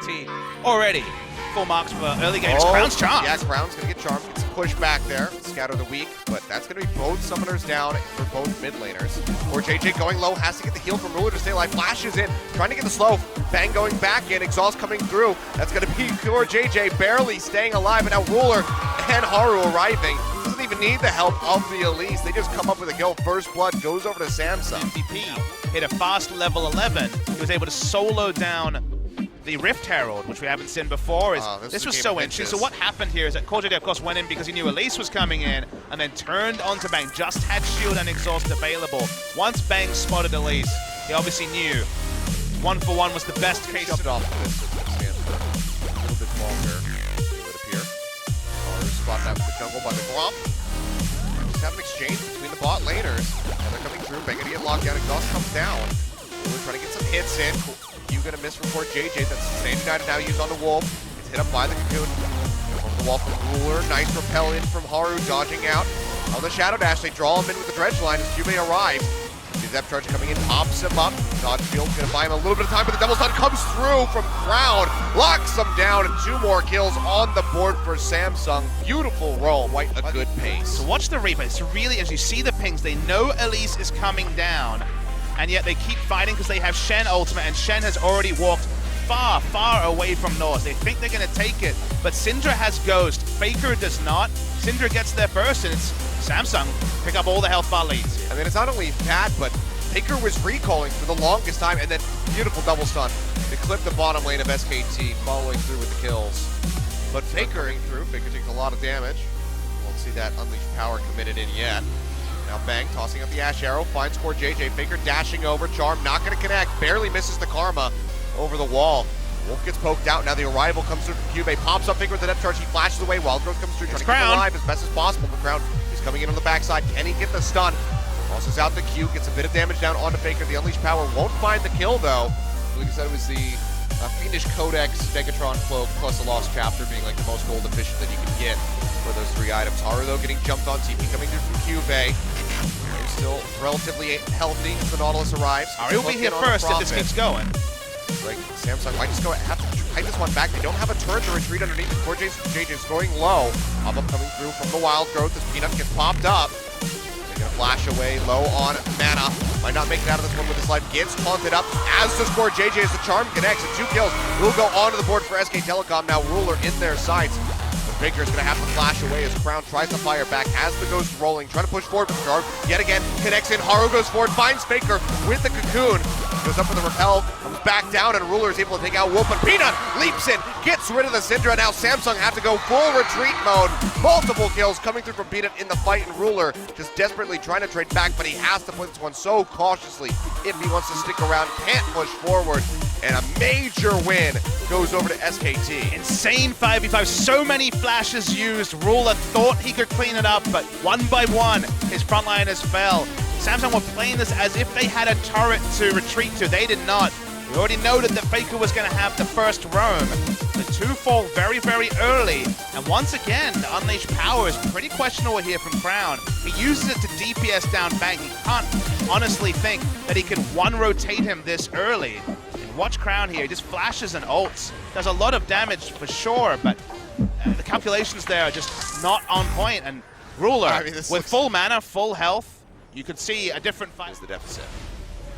SKT already. Full marks for early games. Crown's charmed. Yeah, Crown's gonna get charmed. Gets a push back there. Scatter the weak, but that's gonna be both summoners down for both mid laners. Or JJ going low, has to get the heal from Ruler to stay alive. Flashes in, trying to get the slow. Bang going back in. Exhaust coming through. That's gonna be for JJ, barely staying alive. And now Ruler and Haru arriving. Doesn't even need the help of the Elise. They just come up with a kill. First blood goes over to Samsung. MVP hit a fast level 11. He was able to solo down the Rift Herald, which we haven't seen before. This was so interesting. So what happened here is that CoreJJ, of course, went in because he knew Elise was coming in, and then turned onto Bang, just had shield and exhaust available. Once Bang spotted Elise, he obviously knew 1-for-1 was the best case. Shoved off this stand for a little bit longer, it would appear. Spotted out in the jungle by the Gromp. Just have an exchange between the bot laners, and they're coming through. Bang gonna get locked down, exhaust comes down. We're trying to get some hits in. You gonna miss report JJ. That's Sandy Knight now used on the Wolf. It's hit up by the Cocoon. Over the wall from Ruler. Nice repel in from Haru, dodging out. On the Shadow Dash, they draw him in with the Dredge line as QB arrives. The Zep Charge coming in, pops him up. Dodge Shield's gonna buy him a little bit of time, but the Double Stun comes through from Crown. Locks him down, and 2 more kills on the board for Samsung. Beautiful roll, quite a good pace. So watch the replay. It's really, as you see the pings, they know Elise is coming down, and yet they keep fighting because they have Shen ultimate, and Shen has already walked far, far away from North. They think they're going to take it, but Syndra has Ghost. Faker does not. Syndra gets there first, and it's Samsung pick up all the health bar leads. I mean, it's not only that, but Faker was recalling for the longest time, and then beautiful double stun to clip the bottom lane of SKT, following through with the kills. But Faker takes a lot of damage. Won't see that Unleashed Power committed in yet. Now Bang tossing up the Ash Arrow, finds CoreJJ. Faker dashing over, Charm not going to connect, barely misses the Karma over the wall. Wolf gets poked out, now the arrival comes through from Cube, pops up Faker with the depth charge, he flashes away, Wild Growth comes through, trying to keep him alive as best as possible, but Crown is coming in on the backside. Can he get the stun? Tosses out the Q, gets a bit of damage down onto Faker. The Unleashed Power won't find the kill though. Like I said, it was the Fiendish Codex Megatron Cloak plus a Lost Chapter being like the most gold efficient that you can get for those 3 items. Haru though getting jumped on, TP coming through from Cube. Still relatively healthy as the Nautilus arrives. Haru will be here first if this keeps going. Like Samsung might just have to fight this one back. They don't have a turret to retreat underneath. CoreJJ's going low. Pop-up coming through from the Wild Growth as Peanut gets popped up. They're gonna flash away low on mana. Might not make it out of this one with his life. Gets taunted up, as does CoreJJ as the Charm connects. And 2 kills will go onto the board for SK Telecom. Now Ruler in their sights. Faker's gonna have to flash away as Crown tries to fire back, has the Ghost rolling, trying to push forward with Charm. Yet again, connects in, Haru goes forward, finds Faker with the Cocoon. Goes up with the repel, comes back down, and Ruler is able to take out Wolf, but Peanut leaps in, gets rid of the Syndra. Now Samsung have to go full retreat mode. Multiple kills coming through from Peanut in the fight, and Ruler just desperately trying to trade back, but he has to play this one so cautiously if he wants to stick around, can't push forward. And a major win goes over to SKT. Insane 5v5, so many flashes used. Ruler thought he could clean it up, but one by one, his frontliners fell. Samsung were playing this as if they had a turret to retreat to. They did not. We already noted that Faker was going to have the first roam. The 2 fall very, very early. And once again, the Unleashed Power is pretty questionable here from Crown. He uses it to DPS down Bang. He can't honestly think that he can one-rotate him this early. Watch Crown here, he just flashes and ults. Does a lot of damage for sure, but the calculations there are just not on point. And Ruler, with full mana, full health, you could see a different fight. Is the deficit.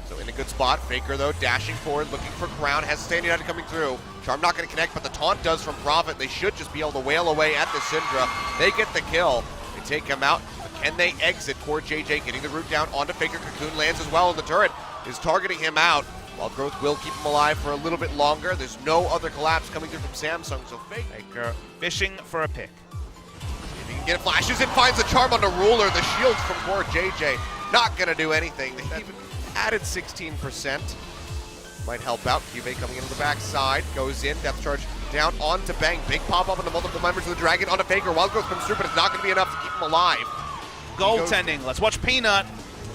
So in a good spot, Faker though, dashing forward, looking for Crown, has Stand United coming through. Charm not going to connect, but the taunt does from Prophet. They should just be able to wail away at the Syndra. They get the kill, they take him out, but can they exit? CoreJJ getting the root down onto Faker. Cocoon lands as well, and the turret is targeting him out. While Growth will keep him alive for a little bit longer. There's no other collapse coming through from Samsung, so Faker fishing for a pick. If he can get flashes, it finds the Charm on the Ruler. The shields from CoreJJ not going to do anything. They even added 16%. Might help out. QV coming into the backside, goes in, depth charge down onto Bang. Big pop up on the multiple members of the Dragon onto Faker. Wild Growth comes through, but it's not going to be enough to keep him alive. Goaltending. Let's watch Peanut.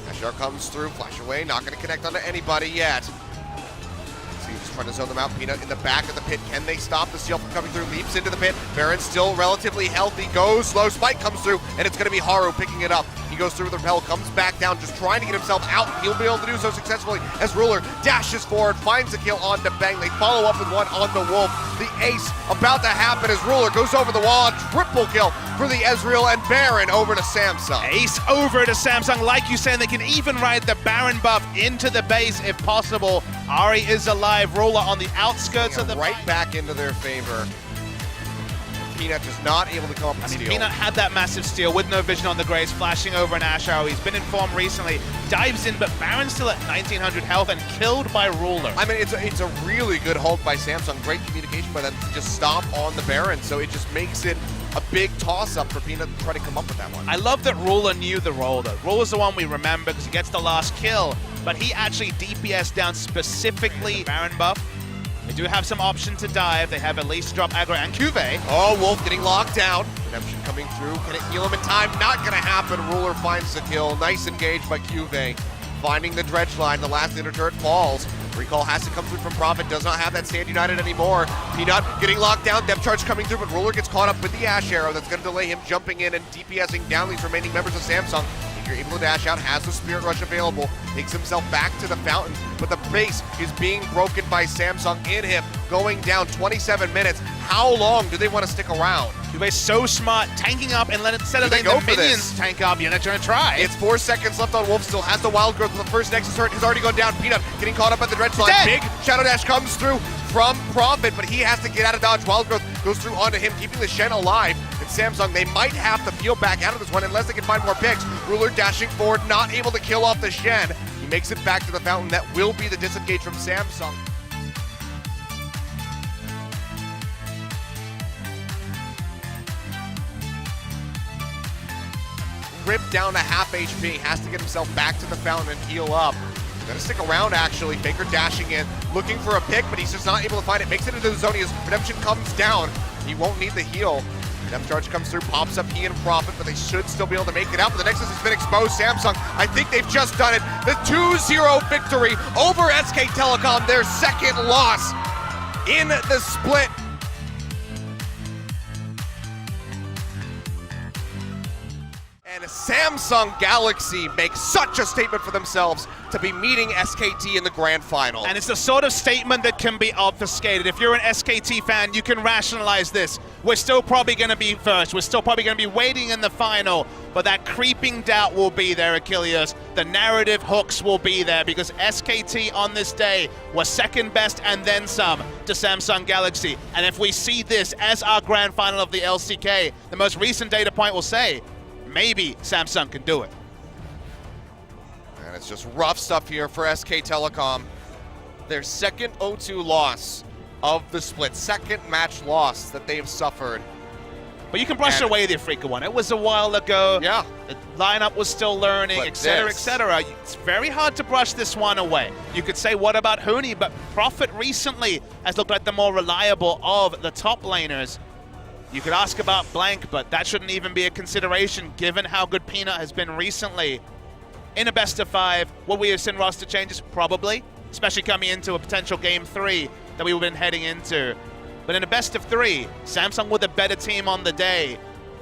Asher comes through, flash away, not going to connect onto anybody yet. He's trying to zone them out. Peanut in the back of the pit. Can they stop the seal from coming through? Leaps into the pit. Baron's still relatively healthy. Goes slow. Spike comes through, and it's going to be Haru picking it up. He goes through with the repel, comes back down, just trying to get himself out. He'll be able to do so successfully as Ruler dashes forward, finds the kill on the Bang. They follow up with one on the Wolf. The ace about to happen as Ruler goes over the wall. A triple kill for the Ezreal, and Baron over to Samsung. Ace over to Samsung. Like you said, they can even ride the Baron buff into the base if possible. Ari is alive. Ruler on the outskirts of the right back into their favor. Peanut just not able to come up with steal. Peanut had that massive steal with no vision on the Graves, flashing over an Ash Arrow. He's been in form recently, dives in, but Baron's still at 1900 health and killed by Ruler. I mean, it's a really good hold by Samsung. Great communication by them to just stop on the Baron, so it just makes it a big toss-up for Peanut to try to come up with that one. I love that Ruler knew the role, though. Ruler's the one we remember because he gets the last kill, but he actually DPS down specifically Baron buff. They do have some option to dive. They have at least drop aggro and QV. Oh, Wolf getting locked down. Redemption coming through. Can it heal him in time? Not going to happen. Ruler finds the kill. Nice engage by QV. Finding the dredge line. The last inner turret falls. Recall has to come through from Prophet. Does not have that Stand United anymore. Peanut getting locked down. Depth charge coming through, but Ruler gets caught up with the Ash Arrow. That's going to delay him jumping in and DPSing down these remaining members of Samsung. You're able to dash out, has the Spirit Rush available, takes himself back to the fountain, but the base is being broken by Samsung in him, going down 27 minutes. How long do they want to stick around? QV's so smart, tanking up and instead of letting the minions tank up, you're not trying to try. It's 4 seconds left on Wolf, still has the Wild Growth. The first Nexus turret has already gone down. Peanut getting caught up at the dredge line. Big Shadow Dash comes through from Prophet, but he has to get out of dodge. Wild Growth goes through onto him, keeping the Shen alive. And Samsung, they might have to peel back out of this one unless they can find more picks. Ruler dashing forward, not able to kill off the Shen. He makes it back to the fountain. That will be the disengage from Samsung. Ripped down to half HP, has to get himself back to the fountain and heal up. Gonna stick around actually. Faker dashing in, looking for a pick, but he's just not able to find it. Makes it into the zone as Redemption comes down. He won't need the heal. Depth charge comes through, pops up he and Prophet, but they should still be able to make it out. But the Nexus has been exposed. Samsung, I think they've just done it. The 2-0 victory over SK Telecom, their second loss in the split. And Samsung Galaxy makes such a statement for themselves to be meeting SKT in the grand final. And it's the sort of statement that can be obfuscated. If you're an SKT fan, you can rationalize this. We're still probably going to be first. We're still probably going to be waiting in the final. But that creeping doubt will be there, Achilles. The narrative hooks will be there because SKT on this day was second best and then some to Samsung Galaxy. And if we see this as our grand final of the LCK, the most recent data point will say, maybe Samsung can do it. And it's just rough stuff here for SK Telecom. Their second 0-2 loss of the split, second match loss that they have suffered. But you can brush away the Afrika one. It was a while ago. Yeah. The lineup was still learning, etc., etc. It's very hard to brush this one away. You could say, what about Huni? But Prophet recently has looked like the more reliable of the top laners. You could ask about Blank, but that shouldn't even be a consideration given how good Peanut has been recently. In a best of 5, will we have seen roster changes? Probably, especially coming into a potential Game 3 that we've been heading into. But in a best of 3, Samsung were the better team on the day.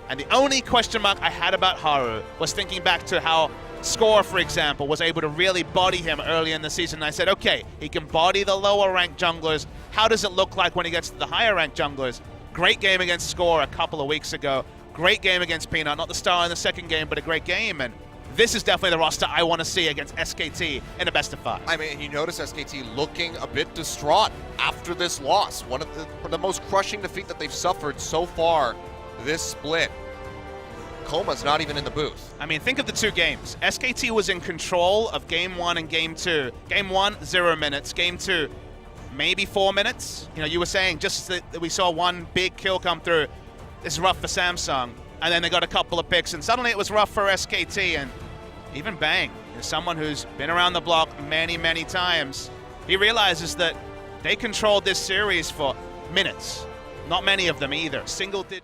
And the only question mark I had about Haru was thinking back to how Score, for example, was able to really body him early in the season. And I said, okay, he can body the lower ranked junglers. How does it look like when he gets to the higher ranked junglers? Great game against Score a couple of weeks ago. Great game against Peanut. Not the star in the second game, but a great game. And this is definitely the roster I want to see against SKT in a best of 5. I mean, you notice SKT looking a bit distraught after this loss. One of the most crushing defeat that they've suffered so far this split. Koma's not even in the booth. I mean, think of the 2 games. SKT was in control of Game 1 and Game 2. Game 1, 0 minutes. Game 2, maybe 4 minutes. You know, you were saying just that we saw one big kill come through. This is rough for Samsung. And then they got a couple of picks, and suddenly it was rough for SKT. And even Bang, someone who's been around the block many, many times, he realizes that they controlled this series for minutes. Not many of them either. Single digit.